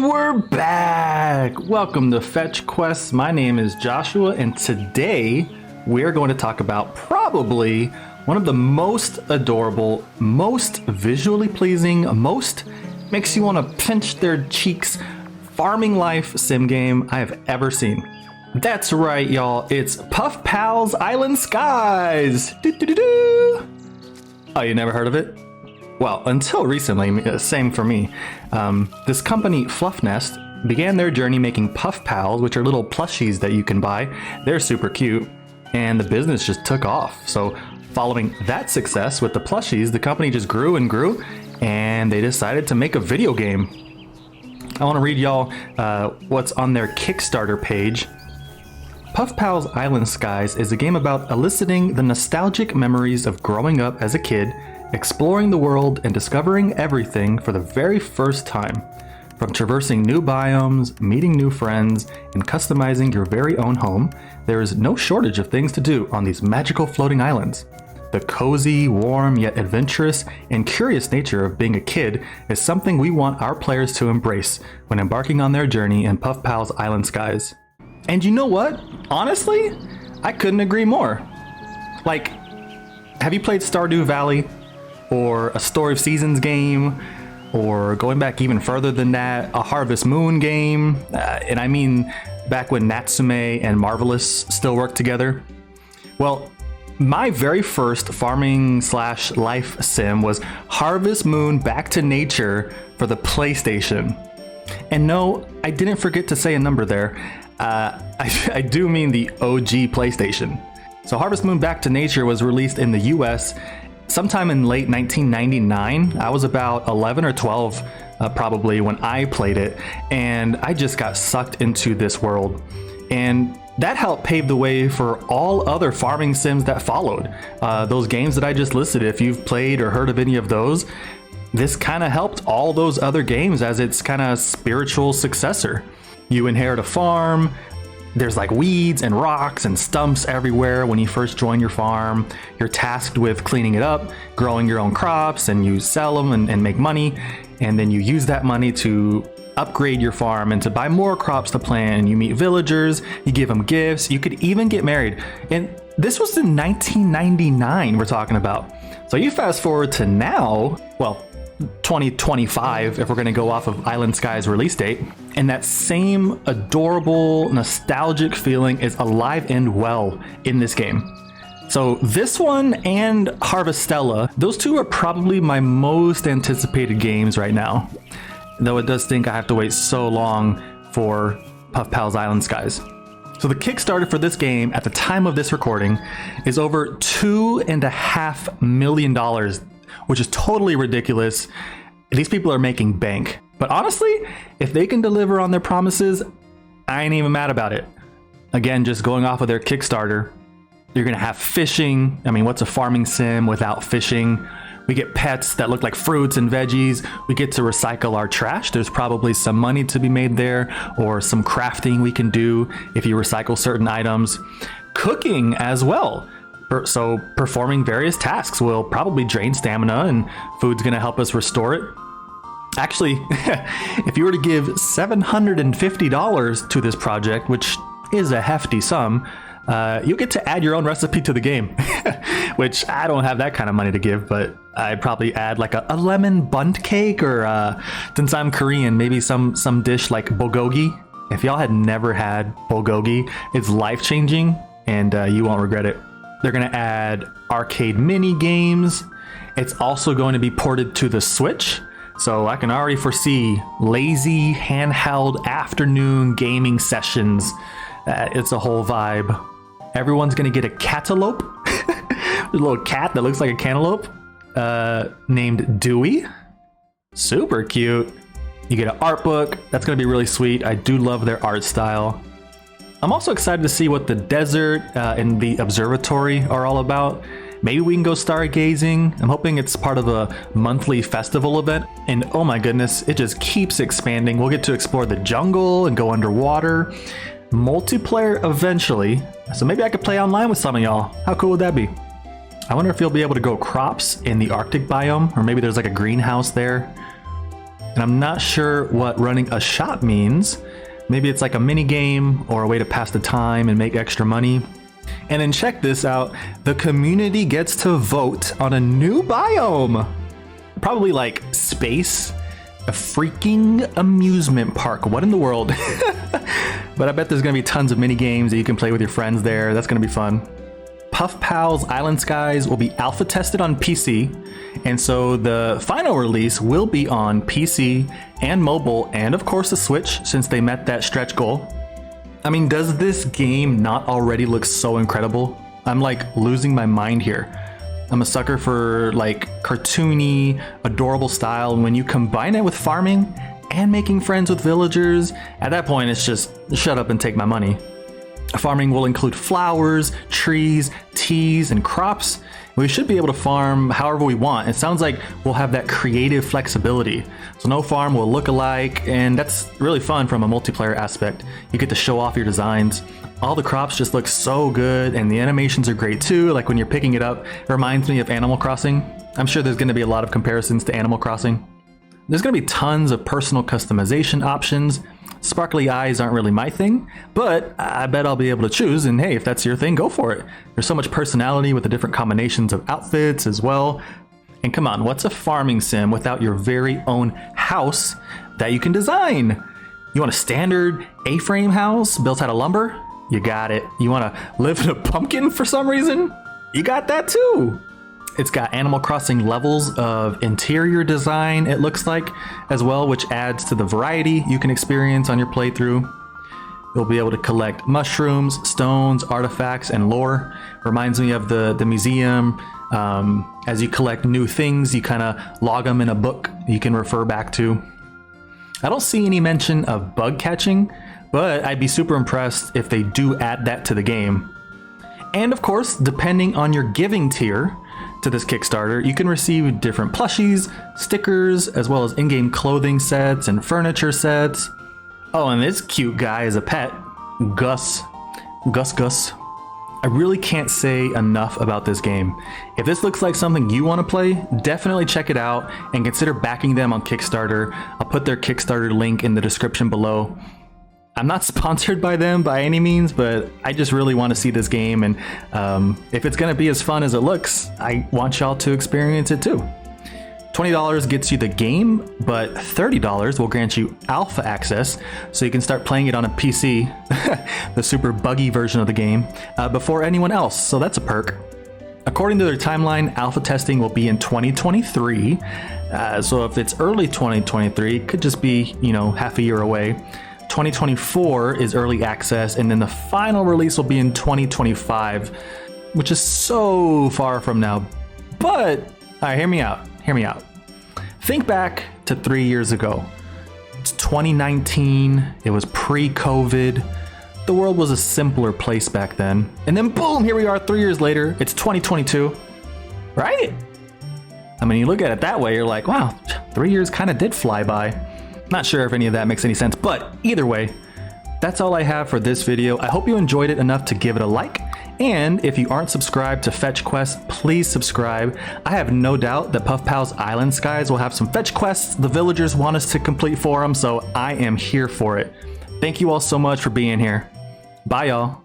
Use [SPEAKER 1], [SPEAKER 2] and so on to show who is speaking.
[SPEAKER 1] We're back! Welcome to Fetch Quests. My name is Joshua, and today we're going to talk about probably one of the most adorable, most visually pleasing, most makes you want to pinch their cheeks farming life sim game I have ever seen. That's right, y'all. It's PuffPals Island Skies! Doo-doo-doo-doo. Oh, you never heard of it? Well, until recently, same for me. This company, Fluffnest, began their journey making PuffPals, which are little plushies that you can buy. They're super cute, and the business just took off. So following that success with the plushies, the company just grew and grew, and they decided to make a video game. I want to read y'all what's on their Kickstarter page. PuffPals Island Skies is a game about eliciting the nostalgic memories of growing up as a kid, exploring the world and discovering everything for the very first time. From traversing new biomes, meeting new friends, and customizing your very own home, there is no shortage of things to do on these magical floating islands. The cozy, warm, yet adventurous and curious nature of being a kid is something we want our players to embrace when embarking on their journey in PuffPals Island Skies. And you know what? Honestly, I couldn't agree more. Like, have you played Stardew Valley? Or a Story of Seasons game, or going back even further than that, a Harvest Moon game, and I mean back when Natsume and Marvelous still worked together? Well, my very first farming / life sim was Harvest Moon Back to Nature for the PlayStation. And no, I didn't forget to say a number there. I do mean the OG PlayStation. So Harvest Moon Back to Nature was released in the US sometime in late 1999. I was about 11 or 12 probably when I played it, and I just got sucked into this world. And that helped pave the way for all other farming sims that followed. Those games that I just listed, if you've played or heard of any of those, this kind of helped all those other games as its kind of spiritual successor. You inherit a farm. There's like weeds and rocks and stumps everywhere when you first join your farm. You're tasked with cleaning it up, growing your own crops, and you sell them and make money. And then you use that money to upgrade your farm and to buy more crops to plant. And you meet villagers, you give them gifts, you could even get married. And this was in 1999 we're talking about. So you fast forward to now, well, 2025 if we're going to go off of Island Sky's release date, and that same adorable nostalgic feeling is alive and well in this game. So this one and Harvestella, those two are probably my most anticipated games right now, though it does think I have to wait so long for PuffPals Island Skies. So the Kickstarter for this game at the time of this recording is over $2.5 million, which is totally ridiculous. These people are making bank. But honestly, if they can deliver on their promises, I ain't even mad about it. Again, just going off of their Kickstarter, you're gonna have fishing. I mean, what's a farming sim without fishing? We get pets that look like fruits and veggies. We get to recycle our trash. There's probably some money to be made there, or some crafting we can do if you recycle certain items. Cooking as well. So performing various tasks will probably drain stamina, and food's gonna help us restore it. Actually, if you were to give $750 to this project, which is a hefty sum, you'll get to add your own recipe to the game, which I don't have that kind of money to give, but I'd probably add like a lemon bundt cake, or since I'm Korean, maybe some dish like bulgogi. If y'all had never had bulgogi, it's life-changing, and you won't regret it. They're going to add arcade mini games. It's also going to be ported to the Switch. So I can already foresee lazy, handheld afternoon gaming sessions. It's a whole vibe. Everyone's going to get a cantaloupe. A little cat that looks like a cantaloupe named Dewey. Super cute. You get an art book. That's going to be really sweet. I do love their art style. I'm also excited to see what the desert and the observatory are all about. Maybe we can go stargazing. I'm hoping it's part of a monthly festival event. And oh my goodness, it just keeps expanding. We'll get to explore the jungle and go underwater. Multiplayer eventually. So maybe I could play online with some of y'all. How cool would that be? I wonder if you'll be able to grow crops in the Arctic biome, or maybe there's like a greenhouse there. And I'm not sure what running a shop means. Maybe it's like a mini game or a way to pass the time and make extra money. And then check this out, the community gets to vote on a new biome. Probably like space, a freaking amusement park. What in the world? But I bet there's gonna be tons of mini games that you can play with your friends there. That's gonna be fun. PuffPals Island Skies will be alpha tested on PC, and so the final release will be on PC and mobile, and of course the Switch, since they met that stretch goal. I mean, does this game not already look so incredible? I'm like losing my mind here. I'm a sucker for like cartoony, adorable style. When you combine it with farming and making friends with villagers, at that point it's just shut up and take my money. Farming will include flowers, trees, teas, and crops. We should be able to farm however we want. It sounds like we'll have that creative flexibility. So no farm will look alike, and that's really fun from a multiplayer aspect. You get to show off your designs. All the crops just look so good, and the animations are great too. Like when you're picking it up, it reminds me of Animal Crossing. I'm sure there's gonna be a lot of comparisons to Animal Crossing. There's gonna be tons of personal customization options. Sparkly eyes aren't really my thing, but I bet I'll be able to choose, and hey, if that's your thing, go for it. There's so much personality with the different combinations of outfits as well. And come on, what's a farming sim without your very own house that you can design? You want a standard A-frame house built out of lumber? You got it. You want to live in a pumpkin for some reason? You got that too. It's got Animal Crossing levels of interior design, it looks like, as well, which adds to the variety you can experience on your playthrough. You'll be able to collect mushrooms, stones, artifacts, and lore. Reminds me of the museum. As you collect new things, you kind of log them in a book you can refer back to. I don't see any mention of bug catching, but I'd be super impressed if they do add that to the game. And of course, depending on your giving tier to this Kickstarter, you can receive different plushies, stickers, as well as in-game clothing sets and furniture sets. Oh, and this cute guy is a pet, Gus. I really can't say enough about this game. If this looks like something you want to play, definitely check it out and consider backing them on Kickstarter. I'll put their Kickstarter link in the description below. I'm not sponsored by them by any means, but I just really want to see this game, and if it's going to be as fun as it looks, I want y'all to experience it too. $20 gets you the game, but $30 will grant you alpha access, so you can start playing it on a PC, the super buggy version of the game, before anyone else, so that's a perk. According to their timeline, alpha testing will be in 2023, so if it's early 2023, it could just be, half a year away. 2024 is early access, and then the final release will be in 2025, which is so far from now. But, all right, hear me out. Think back to 3 years ago. It's 2019, it was pre-COVID. The world was a simpler place back then. And then boom, here we are 3 years later, it's 2022, right? I mean, you look at it that way, you're like, wow, 3 years kind of did fly by. Not sure if any of that makes any sense, but either way, that's all I have for this video. I hope you enjoyed it enough to give it a like, and if you aren't subscribed to Fetch Quest, please subscribe. I have no doubt that PuffPals Island Skies will have some fetch quests the villagers want us to complete for them, so I am here for it. Thank you all so much for being here. Bye, y'all.